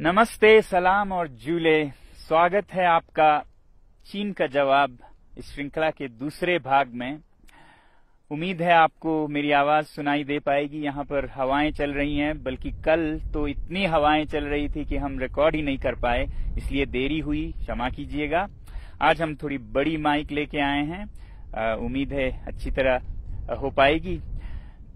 नमस्ते, सलाम और जूले। स्वागत है आपका चीन का जवाब इस श्रृंखला के दूसरे भाग में। उम्मीद है आपको मेरी आवाज सुनाई दे पाएगी। यहाँ पर हवाएं चल रही हैं, बल्कि कल तो इतनी हवाएं चल रही थी कि हम रिकॉर्ड ही नहीं कर पाए, इसलिए देरी हुई, क्षमा कीजिएगा। आज हम थोड़ी बड़ी माइक लेके आए हैं, उम्मीद है अच्छी तरह हो पाएगी।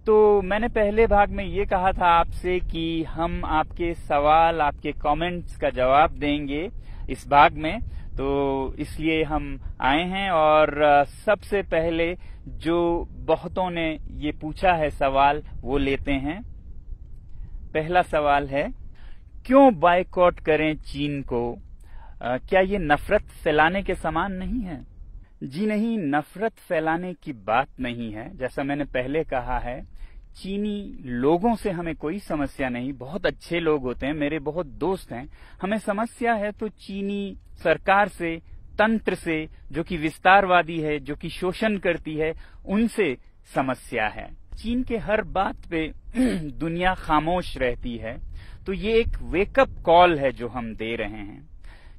तो मैंने पहले भाग में ये कहा था आपसे कि हम आपके सवाल, आपके कमेंट्स का जवाब देंगे इस भाग में, तो इसलिए हम आए हैं। और सबसे पहले जो बहुतों ने ये पूछा है सवाल, वो लेते हैं। पहला सवाल है, क्यों बायकॉट करें चीन को? क्या ये नफरत फैलाने के समान नहीं है? जी नहीं, नफरत फैलाने की बात नहीं है। जैसा मैंने पहले कहा है, चीनी लोगों से हमें कोई समस्या नहीं, बहुत अच्छे लोग होते हैं, मेरे बहुत दोस्त हैं। हमें समस्या है तो चीनी सरकार से, तंत्र से, जो कि विस्तारवादी है, जो कि शोषण करती है, उनसे समस्या है। चीन के हर बात पे दुनिया खामोश रहती है, तो ये एक वेकअप कॉल है जो हम दे रहे हैं।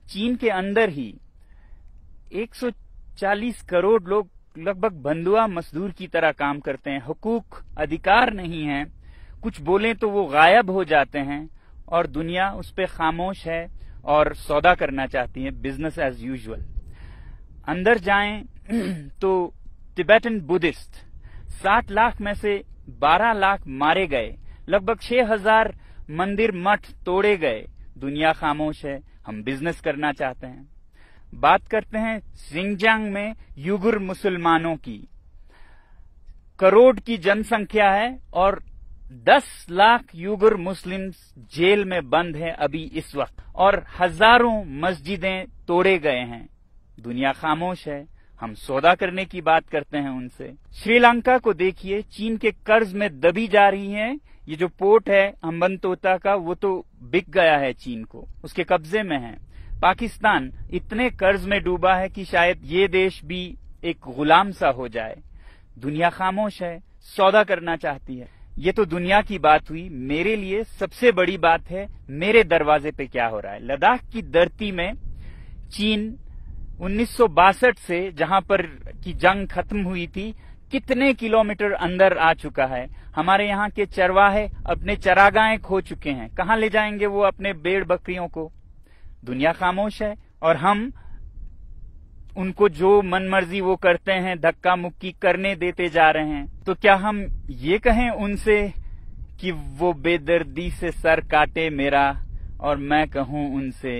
चीन के अंदर ही 140 करोड़ लोग लगभग बंधुआ मजदूर की तरह काम करते हैं। हुकूक, अधिकार नहीं है, कुछ बोलें तो वो गायब हो जाते हैं, और दुनिया उस पे खामोश है और सौदा करना चाहती है, बिजनेस एज यूजुअल। अंदर जाएं तो तिब्बतन बुद्धिस्ट 60 लाख में से 12 लाख मारे गए, लगभग 6000 मंदिर मठ तोड़े गए। दुनिया खामोश है, हम बिजनेस करना चाहते हैं। बात करते हैं शिनजियांग में युगुर मुसलमानों की। करोड़ की जनसंख्या है और 10 लाख युगुर मुस्लिम्स जेल में बंद हैं अभी इस वक्त, और हजारों मस्जिदें तोड़े गए हैं। दुनिया खामोश है, हम सौदा करने की बात करते हैं उनसे। श्रीलंका को देखिए, चीन के कर्ज में दबी जा रही है। ये जो पोर्ट है हम्बनतोता का, वो तो बिक गया है चीन को, उसके कब्जे में है। पाकिस्तान इतने कर्ज में डूबा है कि शायद ये देश भी एक गुलाम सा हो जाए। दुनिया खामोश है, सौदा करना चाहती है। ये तो दुनिया की बात हुई। मेरे लिए सबसे बड़ी बात है मेरे दरवाजे पे क्या हो रहा है। लद्दाख की धरती में चीन 1962 से, जहां पर की जंग खत्म हुई थी, कितने किलोमीटर अंदर आ चुका है। हमारे यहाँ के चरवाहे अपने चरागाहें खो चुके हैं। कहाँ ले जाएंगे वो अपने भेड़ बकरियों को? दुनिया खामोश है और हम उनको जो मनमर्जी वो करते हैं, धक्का मुक्की करने देते जा रहे हैं। तो क्या हम ये कहें उनसे कि वो बेदर्दी से सर काटे मेरा, और मैं कहूं उनसे,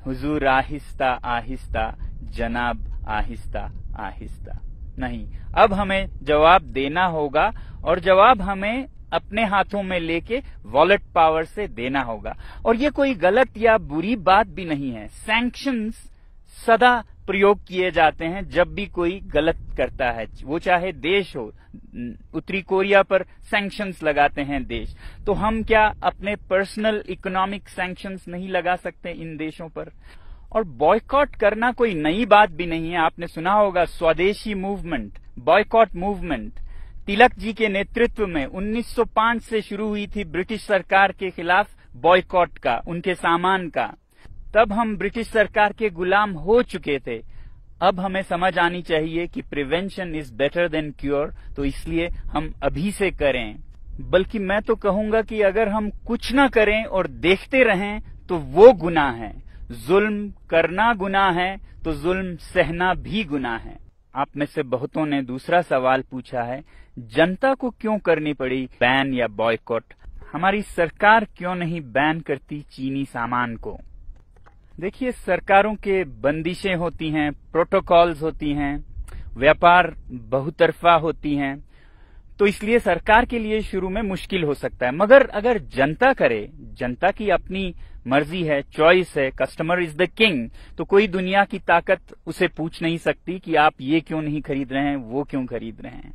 हुजूर आहिस्ता आहिस्ता, जनाब आहिस्ता आहिस्ता? नहीं, अब हमें जवाब देना होगा, और जवाब हमें अपने हाथों में लेके वॉलेट पावर से देना होगा। और ये कोई गलत या बुरी बात भी नहीं है। सैंक्शंस सदा प्रयोग किए जाते हैं जब भी कोई गलत करता है, वो चाहे देश हो। उत्तरी कोरिया पर सैंक्शंस लगाते हैं देश, तो हम क्या अपने पर्सनल इकोनॉमिक सैंक्शंस नहीं लगा सकते इन देशों पर? और बॉयकॉट करना कोई नई बात भी नहीं है। आपने सुना होगा स्वदेशी movement, boycott movement. Tilak ji के नेतृत्व में 1905 से शुरू हुई थी ब्रिटिश सरकार के खिलाफ बॉयकॉट का, उनके सामान का। तब हम ब्रिटिश सरकार के गुलाम हो चुके थे। अब हमें समझ आनी चाहिए कि prevention is better than cure, तो इसलिए हम अभी से करें। बल्कि मैं तो कहूंगा कि अगर हम कुछ ना करें और देखते रहें तो वो गुनाह है। जुल्म करना गुनाह है तो जुल्म सहना भी गुनाह है। आप में से बहुतों ने दूसरा सवाल पूछा है, जनता को क्यों करनी पड़ी बैन या बॉयकॉट? हमारी सरकार क्यों नहीं बैन करती चीनी सामान को? देखिए, सरकारों के बंदिशें होती हैं, प्रोटोकॉल्स होती हैं, व्यापार बहुतरफा होती हैं, तो इसलिए सरकार के लिए शुरू में मुश्किल हो सकता है। मगर अगर जनता करे, जनता की अपनी मर्जी है, चॉइस है, कस्टमर इज द किंग, तो कोई दुनिया की ताकत उसे पूछ नहीं सकती कि आप ये क्यों नहीं खरीद रहे हैं, वो क्यों खरीद रहे हैं।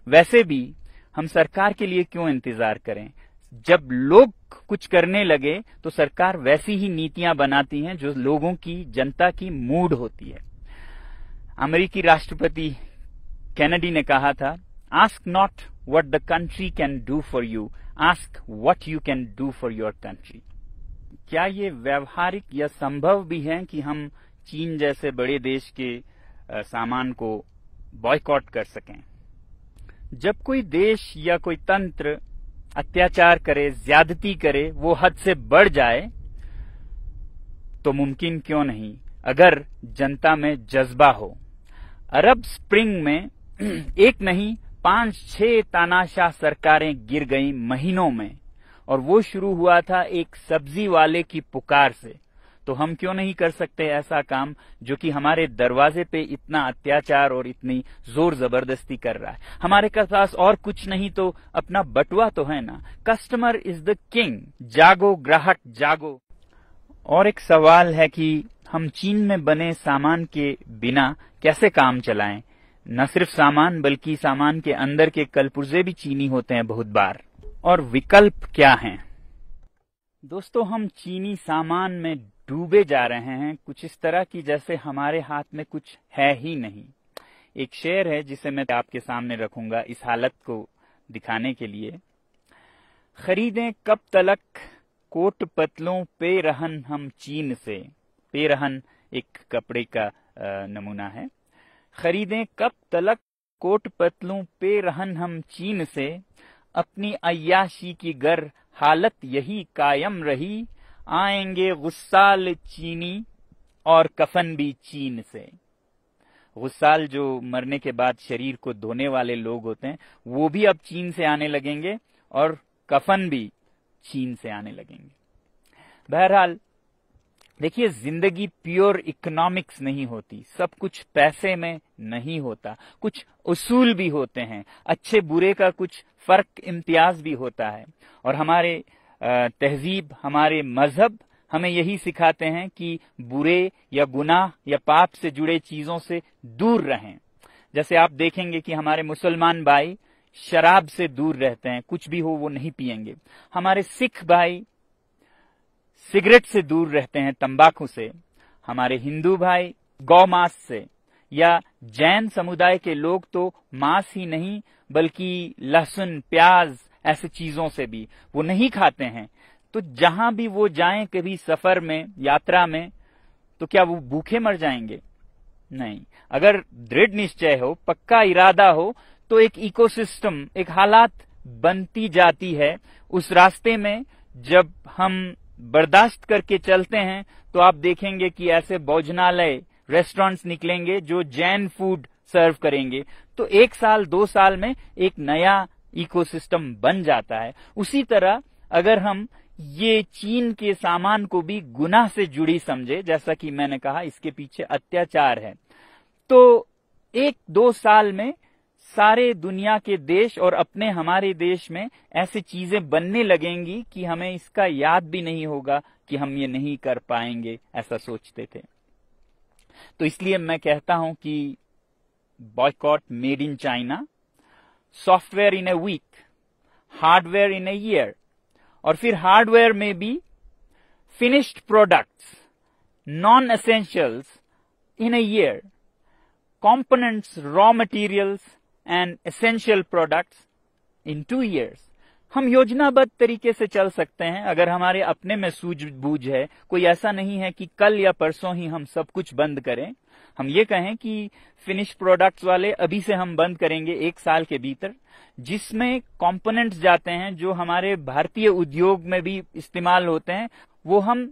वैसे भी हम सरकार के लिए क्यों इंतजार करें? जब लोग कुछ करने लगे तो सरकार वैसी ही नीतियां बनाती हैं जो लोगों की, जनता की मूड होती है। अमेरिकी राष्ट्रपति कैनेडी ने कहा था, ask not what the country can do for you, ask what you can do for your country. क्या ये व्यवहारिक या संभव भी है कि हम चीन जैसे बड़े देश के सामान को बॉयकॉट कर सकें? जब कोई देश या कोई तंत्र अत्याचार करे, ज्यादती करे, वो हद से बढ़ जाए, तो मुमकिन क्यों नहीं अगर जनता में जज्बा हो। अरब स्प्रिंग में एक नहीं 5-6 तानाशाह सरकारें गिर गईं महीनों में, और वो शुरू हुआ था एक सब्जी वाले की पुकार से। तो हम क्यों नहीं कर सकते ऐसा काम जो कि हमारे दरवाजे पे इतना अत्याचार और इतनी जोर जबरदस्ती कर रहा है। हमारे पास और कुछ नहीं तो अपना बटुआ तो है ना। कस्टमर इज द किंग, जागो ग्राहक जागो। और एक सवाल है कि हम चीन में बने सामान के बिना कैसे काम चलाएं। न सिर्फ सामान बल्कि सामान के अंदर के कलपुर्जे भी चीनी होते हैं बहुत बार। और विकल्प क्या हैं? दोस्तों, हम चीनी सामान में डूबे जा रहे हैं, कुछ इस तरह की जैसे हमारे हाथ में कुछ है ही नहीं। एक शेर है जिसे मैं आपके सामने रखूंगा इस हालत को दिखाने के लिए। खरीदें कब तलक कोट पतलों पे रहन हम चीन से। पे रहन एक कपड़े का नमूना है। खरीदें कब तलक कोट पतलों पे रहन हम चीन से, अपनी अय्याशी की गर हालत यही कायम रही, आएंगे गुस्साल चीनी और कफन भी चीन से। गुस्साल जो मरने के बाद शरीर को धोने वाले लोग होते हैं, वो भी अब चीन से आने लगेंगे और कफन भी चीन से आने लगेंगे। बहरहाल देखिए, जिंदगी प्योर इकोनॉमिक्स नहीं होती, सब कुछ पैसे में नहीं होता, कुछ उसूल भी होते हैं, अच्छे बुरे का कुछ फर्क इम्तियाज भी होता है। और हमारे तहजीब, हमारे मजहब हमें यही सिखाते हैं कि बुरे या गुनाह या पाप से जुड़े चीजों से दूर रहें। जैसे आप देखेंगे कि हमारे मुसलमान भाई शराब से दूर रहते हैं, कुछ भी हो वो नहीं पिएंगे। हमारे सिख भाई सिगरेट से दूर रहते हैं, तंबाकू से। हमारे हिंदू भाई गौ मांस से, या जैन समुदाय के लोग तो मांस ही नहीं बल्कि लहसुन, प्याज ऐसे चीजों से भी वो नहीं खाते हैं। तो जहां भी वो जाएं कभी सफर में, यात्रा में, तो क्या वो भूखे मर जाएंगे? नहीं। अगर दृढ़ निश्चय हो, पक्का इरादा हो, तो एक इकोसिस्टम, एक हालात बनती जाती है उस रास्ते में। जब हम बर्दाश्त करके चलते हैं तो आप देखेंगे कि ऐसे भोजनालय, रेस्टोरेंट्स निकलेंगे जो जैन फूड सर्व करेंगे। तो 1 साल 2 साल में एक नया इकोसिस्टम बन जाता है। उसी तरह अगर हम ये चीन के सामान को भी गुनाह से जुड़ी समझे, जैसा कि मैंने कहा इसके पीछे अत्याचार है, तो 1-2 साल में सारे दुनिया के देश और अपने हमारे देश में ऐसी चीजें बनने लगेंगी कि हमें इसका याद भी नहीं होगा कि हम ये नहीं कर पाएंगे, ऐसा सोचते थे। तो इसलिए मैं कहता हूं कि boycott made in China, software in a week, hardware in a year, और फिर हार्डवेयर में भी finished products, non essentials in a year, components, raw materials and essential products in 2 years। हम योजनाबद्ध तरीके से चल सकते हैं अगर हमारे अपने में सूझबूझ है। कोई ऐसा नहीं है कि कल या परसों ही हम सब कुछ बंद करें। हम ये कहें कि फिनिश प्रोडक्ट्स वाले अभी से हम बंद करेंगे 1 साल के भीतर, जिसमें कंपोनेंट्स जाते हैं जो हमारे भारतीय उद्योग में भी इस्तेमाल होते हैं, वो हम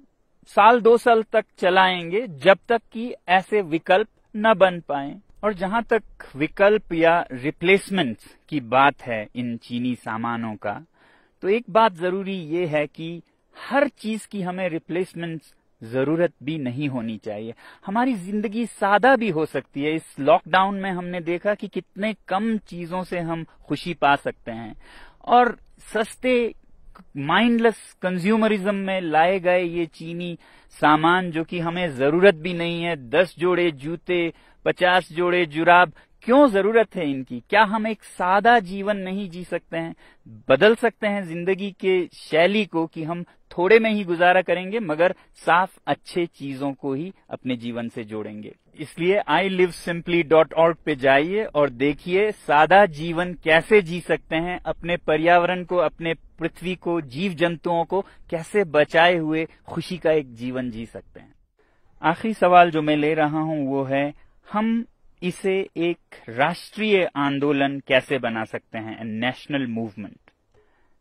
1-2 साल तक चलाएंगे जब तक कि ऐसे विकल्प न बन पाए। और जहां तक विकल्प या रिप्लेसमेंट्स की बात है इन चीनी सामानों का, तो एक बात जरूरी ये है कि हर चीज की हमें रिप्लेसमेंट्स जरूरत भी नहीं होनी चाहिए। हमारी जिंदगी सादा भी हो सकती है। इस लॉकडाउन में हमने देखा कि कितने कम चीजों से हम खुशी पा सकते हैं, और सस्ते माइंडलेस कंज्यूमरिज्म में लाए गए ये चीनी सामान जो कि हमें जरूरत भी नहीं है, 10 जोड़े जूते, 50 जोड़े जुराब, क्यों जरूरत है इनकी? क्या हम एक सादा जीवन नहीं जी सकते हैं? बदल सकते हैं जिंदगी के शैली को कि हम थोड़े में ही गुजारा करेंगे मगर साफ अच्छे चीजों को ही अपने जीवन से जोड़ेंगे। इसलिए ilivesimply.org पे जाइए और देखिए सादा जीवन कैसे जी सकते हैं, अपने पर्यावरण को, अपने पृथ्वी को, जीव जंतुओं को कैसे बचाए हुए खुशी का एक जीवन जी सकते हैं। आखिरी सवाल जो मैं ले रहा हूं वो है, हम इसे एक राष्ट्रीय आंदोलन कैसे बना सकते हैं, नेशनल मूवमेंट।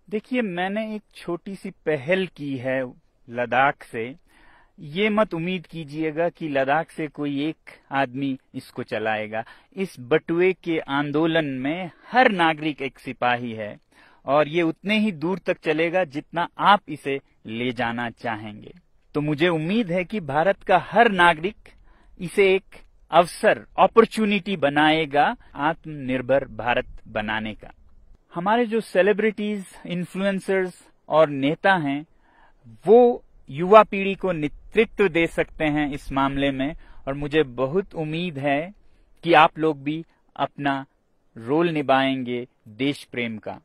देखिए, मैंने एक छोटी सी पहल की है लद्दाख से। ये मत उम्मीद कीजिएगा कि लद्दाख से कोई एक आदमी इसको चलाएगा। इस बटुए के आंदोलन में हर नागरिक एक सिपाही है और ये उतने ही दूर तक चलेगा जितना आप इसे ले जाना चाहेंगे। तो मुझे उम्मीद है कि भारत का हर नागरिक इसे एक अवसर, अपॉर्चुनिटी बनाएगा आत्मनिर्भर भारत बनाने का। हमारे जो सेलिब्रिटीज, इन्फ्लुएंसर्स और नेता हैं वो युवा पीढ़ी को नेतृत्व दे सकते हैं इस मामले में, और मुझे बहुत उम्मीद है कि आप लोग भी अपना रोल निभाएंगे देश प्रेम का,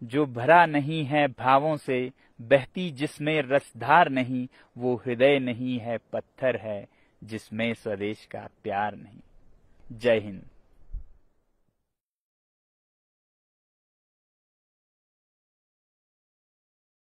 जो भरा नहीं है भावों से, बहती जिसमें रसधार नहीं, वो हृदय नहीं है पत्थर है जिसमें स्वदेश का प्यार नहीं। जय हिंद।